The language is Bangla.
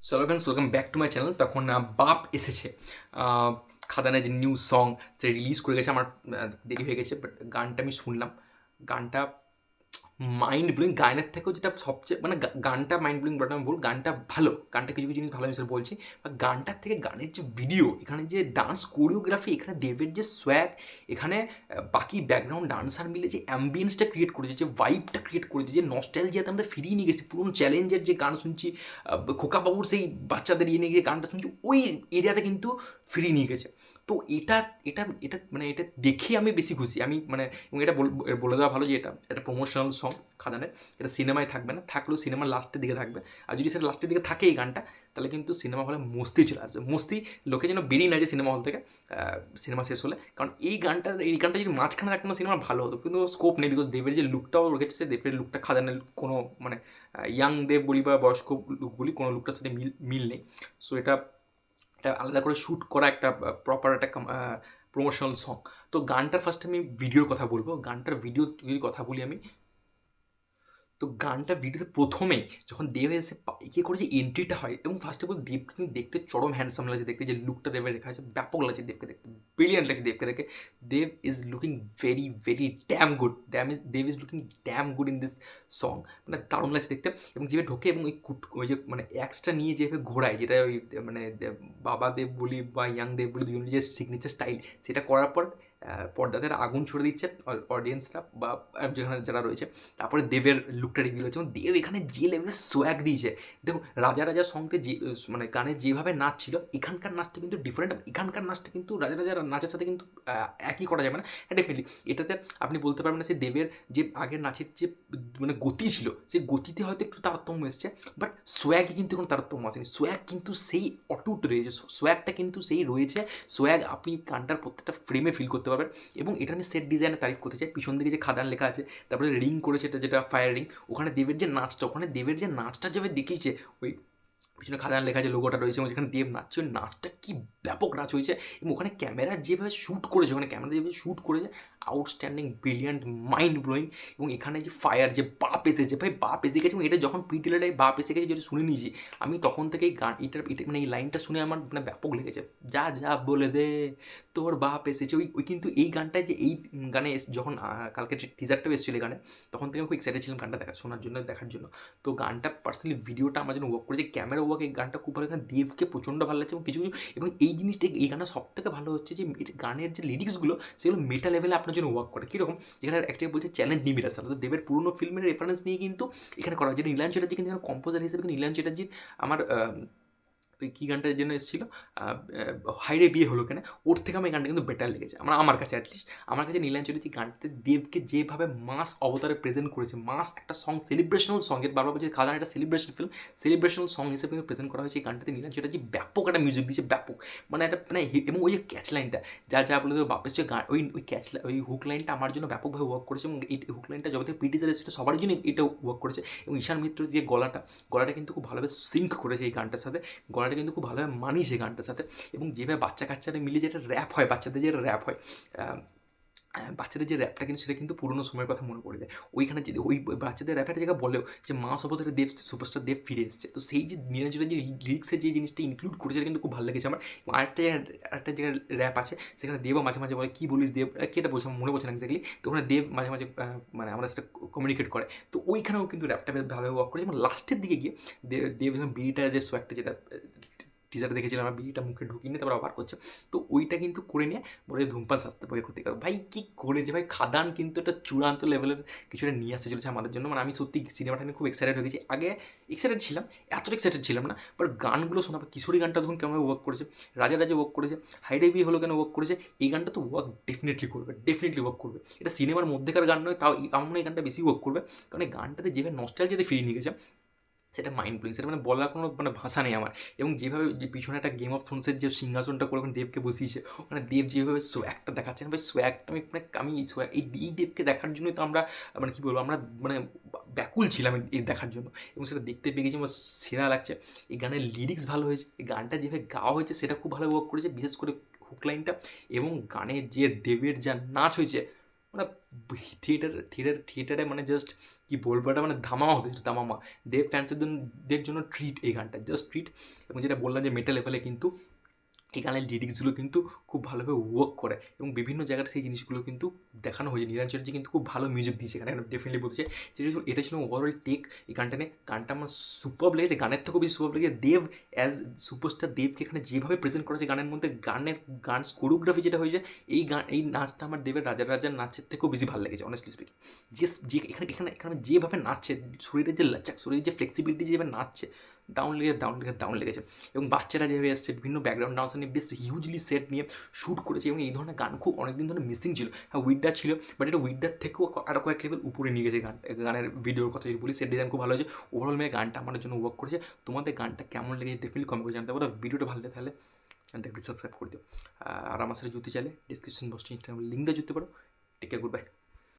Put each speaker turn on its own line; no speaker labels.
So friends, welcome back to my channel. তখন বাপ এসেছে, খাদানের যে নিউ সং সে রিলিজ করে গেছে। আমার দেরি হয়ে গেছে, বাট গানটা আমি শুনলাম। গানটা মাইন্ড ব্লোয়িং। গানের থেকেও যেটা সবচেয়ে মানে গানটা মাইন্ড ব্লোয়িং বলতে আমি ভুল, গানটা ভালো, গানটা কিছু কিছু জিনিস ভালো আমি সেটা বলছি। বা গানটার থেকে গানের যে ভিডিও, এখানে যে ডান্স কোরিওগ্রাফি, এখানে দেবের যে সোয়াগ, এখানে বাকি ব্যাকগ্রাউন্ড ডান্সার মিলে যে অ্যাম্বিয়েন্সটা ক্রিয়েট করেছে, যে ভাইবটা ক্রিয়েট করেছে, যে নস্টালজিয়াতে আমরা ফিরিয়ে নিয়ে গেছি পুরোনো চ্যালেঞ্জের যে গান শুনছি, খোকাবাবুর সেই বাচ্চাদের নিয়ে গিয়ে গানটা শুনছি, ওই এরিয়াতে কিন্তু ফিরিয়ে নিয়ে গেছে। তো এটা এটা এটা মানে এটা দেখে আমি বেশি খুশি। আমি মানে এবং এটা বলে দেওয়া ভালো যে এটা একটা প্রমোশনাল সং খাদানের। এটা সিনেমায় থাকবে না, থাকলেও সিনেমার লাস্টের দিকে থাকবে। আর যদি সেটা লাস্টের দিকে থাকে এই গানটা, তাহলে কিন্তু সিনেমা হলে মস্তি চলে আসবে। মস্তি, লোকে যেন বেরিয়ে না যায় সিনেমা হল থেকে সিনেমা শেষ হলে। কারণ এই গানটা যদি মাঝখানে থাকতো না সিনেমা, ভালো হতো, কিন্তু স্কোপ নেই। বিকজ দেবের যে লুকটাও রেখেছে, দেবের লুকটা খাদানের কোনো মানে ইয়াং দেব বলি বা বয়স্ক লুক বলি, কোনো লুকটার সাথে মিল নেই। সো এটা এটা আলাদা করে শ্যুট করা একটা প্রপার একটা প্রমোশনাল সং। তো গানটার ফার্স্ট আমি ভিডিওর কথা বলবো। গানটার ভিডিও যদি কথা বলি আমি, তো গানটা ভিডিওতে প্রথমেই যখন দেব এসে ইয়ে করে যে এন্ট্রিটা হয়, এবং ফার্স্ট অফ অল দেবকে কিন্তু দেখতে চরম হ্যান্ডসাম লাগছে। দেখতে যে লুকটা দেবের রেখা আছে, ব্যাপক লাগছে দেবকে দেখতে, ব্রিলিয়ান্ট লাগছে দেবকে দেখে। Dev is looking very very damn good. Dev is looking damn good in this song. মানে দারুণ লাগছে দেখতে। এবং যেভাবে ঢোকে এবং ওই যে মানে অ্যাক্সটা নিয়ে যেভাবে ঘোরায়, যেটা ওই মানে বাবা দেব বলি বা ইয়াং দেব বলি, দুজনের যে সিগনেচার স্টাইল, সেটা করার পর পর্দাতে আগুন ছড়ে দিচ্ছে অডিয়েন্সরা বা যেখানে যারা রয়েছে। তারপরে দেবের লুকটা রিভিল হচ্ছে, এবং দেব এখানে যে লেভেলের সোয়াগ দিয়েছে। দেখুন, রাজা রাজা সঙ্গে যে মানে গানে যেভাবে নাচ ছিল, এখানকার নাচটা কিন্তু ডিফারেন্ট। এখানকার নাচটা কিন্তু রাজা রাজার নাচের সাথে কিন্তু একই করা যাবে না। হ্যাঁ, ডেফিনেটলি এটাতে আপনি বলতে পারবেন না সে দেবের যে আগের নাচের যে মানে গতি ছিল, সেই গতিতে হয়তো একটু তারতম্য এসছে, বাট সোয়াগে কিন্তু কোনো তারতম্য আসেনি। সোয়াগ কিন্তু সেই অটুট রয়েছে, সোয়াগটা কিন্তু সেই রয়েছে। সোয়াগ আপনি গানটার প্রত্যেকটা ফ্রেমে ফিল করতে পারবেন। এবং এটা আমি সেট ডিজাইনের তারিফ করতে চাই। পিছন দিকে যে খাদান লেখা আছে, তারপরে রিং করেছে, এটা যেটা ফায়ার রিং, ওখানে দেবের যে নাচটা, ওখানে দেবের যে নাচটা যেভাবে দেখিয়েছে, ওই পিছনে খাদান লেখা যে লোগোটা রয়েছে, এবং যেখানে দেব নাচছে, ওই নাচটা কি ব্যাপক নাচ হয়েছে। এবং ওখানে ক্যামেরা যেভাবে শ্যুট করেছে, ওখানে ক্যামেরা যেভাবে শ্যুট করেছে, আউটস্ট্যান্ডিং, ব্রিলিয়ান্ট, মাইন্ড ব্লোয়িং। এবং এখানে যে ফায়ার, যে বাপ এসেছে, ভাই বাপ এসে গেছে। এবং এটা যখন পিটিলাটাই বাপ এসে গেছে যেটা শুনে নিয়েছি, আমি তখন থেকেই গান এটা মানে এই লাইনটা শুনে আমার মানে ব্যাপক লেগেছে। যা যা বলে দে তোর বাপ এসেছে। ওই ওই কিন্তু এই গানটায় যে এই গানে যখন কালকে টিজারটাও এসেছিলো এই গানে, তখন থেকে আমি খুব এক্সাইটেড ছিলাম গানটা শোনার জন্য, দেখার জন্য। তো গানটা পার্সোনালি ভিডিওটা আমার জন্য ওয়ার্ক করেছে, ক্যামেরা ওয়ার্ক, এই গানটা খুব ভালো। এখানে দেবকে প্রচণ্ড ভালো লাগছে। এবং কিছু কিছু, এবং এই জিনিসটা এই গানটা সব থেকে ভালো হচ্ছে যে গানের যে লিরিক্সগুলো, সেগুলো মেটা লেভেলে আপনার জন্য ওয়ার্ক করে। কীরকম, এখানে এক জায়গায় বলছে চ্যালেঞ্জ নিবিড় আসলে, তো দেবের পুরোনো ফিল্মের রেফারেন্স নিয়ে কিন্তু এখানে করা হয়। যেটা নীলাঞ্জ চ্যাটার্জি কিন্তু এখানে কম্পোজার হিসেবে, কিন্তু নীলাঞ্জ চ্যাটার্জির আমার ওই কী গানটার জন্য এসেছিলো, হাইরে বিয়ে হলো কেন, ওর থেকে আমার এই গানটা কিন্তু বেটার লেগেছে আমার কাছে। অ্যাটলিস্ট আমার কাছে নীলাঞ্জলি গানটাতে দেবকে যেভাবে মাস অবতারে প্রেজেন্ট করেছে, মাস একটা সং, সেলিব্রেশনাল সং, এর বারবার বলছে খাদান একটা সেলিব্রেশন ফিল্ম, সেলিব্রেশনাল সং হিসেবে কিন্তু প্রেজেন্ট করা হয়েছে এই গানটাতে। নীলাঞ্জলি ব্যাপক একটা মিউজিক দিয়েছে, ব্যাপক মানে একটা মানে এবং ওই যে ক্যাচ লাইনটা, যা যা বলে দেবো বাপের যে গান, ওই ওই ওই হুক লাইনটা আমার জন্য ব্যাপকভাবে ওয়ার্ক করেছে। এবং এই হুক লাইনটা যবে থেকে পিটিজার এসেছে সবার জন্য এটা ওয়ার্ক করেছে। এবং ঈশান মিত্র দিয়ে গলাটা কিন্তু খুব ভালোভাবে সিঙ্ক করেছে এই গানটার সাথে। গলাটা কিন্তু খুব ভালোভাবে মানিয়েছে গানটার সাথে। এবং যেভাবে বাচ্চা কাচ্চারা মিলে যেটা র্যাপ হয়, বাচ্চাদের যে র্যাপ হয়, বাচ্চাদের যে র্যাপটা, কিন্তু সেটা কিন্তু পুরোনো সময়ের কথা মনে পড়ে যায়। ওইখানে যদি ওই বাচ্চাদের র্যাপের জায়গায় বলেও যে মা অবতারে দেব, সুপারস্টার দেব ফিরে এসেছে, তো সেই যে নীলাঞ্জনের যে লিরিক্সের যে জিনিসটা ইনক্লুড করেছে, সেটা কিন্তু খুব ভালো লেগেছে আমার। এবং আরেকটা জায়গায় র্যাপ আছে, সেখানে দেবও মাঝে মাঝে বলে কী বলিস দেব, কি এটা বলছে আমার মনে পড়ছে না এক্স্যাক্টলি। তো ওখানে দেব মাঝে মাঝে মানে আমরা সেটা কমিউনিকেট করে। তো ওইখানেও কিন্তু র্যাপটা বেশ ভালোভাবে ওয়ার্ক করেছে। এবং লাস্টের দিকে গিয়ে দেব যখন বিড়িটা যে সোয়াগটা, যেটা টিজারে দেখেছিলাম, আমার বিড়িটা মুখে ঢুকিয়ে নিয়ে তারপর আবার করছে, তো ওইটা কিন্তু করে নিয়ে বলে ধূমপান স্বাস্থ্যের পক্ষে ক্ষতিকারক। ভাই কী করেছে ভাই, খাদান কিন্তু একটা চূড়ান্ত লেভেলের কিছুটা নিয়ে আসতে চলেছে আমাদের জন্য। মানে আমি সত্যি সিনেমাটা নিয়ে খুব এক্সাইটেড হয়ে গেছি। আগে এক্সাইটেড ছিলাম, এতটা এক্সাইটেড ছিলাম না, বাট গানগুলো শোনা, কিশোরী গানটা তখন কেমন ওয়ার্ক করেছে, রাজা রাজা ওয়ার্ক করেছে, হাইডে বিয়ে হলো কেন ওয়ার্ক করেছে, এই গানটা তো ওয়ার্ক ডেফিনেটলি করবে, ডেফিনেটলি ওয়ার্ক করবে। এটা সিনেমার মধ্যেকার গান নয়, তাও আমার মনে হয় এই গানটা বেশি ওয়ার্ক করবে। কারণ এই গানটাতে যেভাবে নস্টালজিয়াতে ফিরিয়ে নিয়ে গেছে, সেটা মাইন্ড ব্লোয়িং, সেটা মানে বলার কোনো মানে ভাষা নেই আমার। এবং যেভাবে যে পিছনে একটা গেম অফ থ্রোনসের যে সিংহাসনটা করে ওখানে দেবকে বসিয়েছে, ওখানে দেব যেভাবে সোয়াগটা দেখাচ্ছেন, ভাই সোয়াগটা আমি এই সোয়াগ এই দেবকে দেখার জন্যই তো আমরা মানে কী বলবো, আমরা মানে ব্যাকুল ছিলাম এই দেখার জন্য। এবং সেটা দেখতে পেয়ে গেছি, আমার সেরা লাগছে। এই গানের লিরিক্স ভালো হয়েছে, এই গানটা যেভাবে গাওয়া হয়েছে সেটা খুব ভালো ওয়ার্ক করেছে, বিশেষ করে হুক লাইনটা। এবং গানের যে দেবের যা নাচ হয়েছে, মানে থিয়েটারে মানে জাস্ট কী বলবো, এটা মানে ধামামা হতেছিল, ধামামা। দেব ফ্যান্সদের জন্য ট্রিট এই গানটা, জাস্ট ট্রিট। এবং যেটা বললাম যে মেটা লেভেলে কিন্তু এই গানের লিরিক্সগুলো কিন্তু খুব ভালোভাবে ওয়ার্ক করে এবং বিভিন্ন জায়গায় সেই জিনিসগুলো কিন্তু দেখানো হয়েছে। নীলাঞ্জন চ্যাটার্জি কিন্তু খুব ভালো মিউজিক দিয়েছে এখানে, ডেফিনেটলি বলছে যেটা এটা ছিল ওভারঅল টেক এই গানটা নিয়ে। গানটা আমার সুপার লেগেছে, গানের থেকেও বেশি সুপার লেগেছে দেব অ্যাজ সুপারস্টার দেবকে এখানে যেভাবে প্রেজেন্ট করেছে গানের মধ্যে, গান কোরিওগ্রাফি যেটা হয়েছে, এই নাচটা আমার দেবের রাজার নাচের থেকেও বেশি ভালো লেগেছে অনেস্টলি স্পিকিং। যে এখানে যেভাবে নাচছে, শরীরের যে লচক, শরীরের যে ফ্লেক্সিবিলিটি, যেভাবে নাচছে, দারুণ লেগেছে। এবং বাচ্চারা যেভাবে এসছে বিভিন্ন ব্যাকগ্রাউন্ড ডান্সার নিয়ে বেশ হিউজলি সেট নিয়ে শ্যুট করেছে এবং এই ধরনের গান খুব অনেকদিন ধরে মিসিং ছিল। হ্যাঁ, উইডটা ছিল, বাট এটা উইডটার থেকেও আরও কয়েক লেভেল উপরে নিয়ে গেছে গানের ভিডিওর কথা যদি বলি, সেট ডিজাইন খুব ভালো হয়েছে। ওভারঅল মেয়ে গানটা আমার জন্য ওয়ার্ক করেছে। তোমাদের গানটা কেমন লেগেছে ডেফিনেটলি কমেন্ট করে জানতে পারো। ভিডিওটা ভালো লাগে তাহলে চ্যানেলটা একটু সাবস্ক্রাইব করে দিও। আর আমার সাথে জুতি চাইলে ডিসক্রিপশন বক্সে ইনস্টাগ্রাম লিঙ্ক দিয়ে জুতে পারো। Take care, good bye.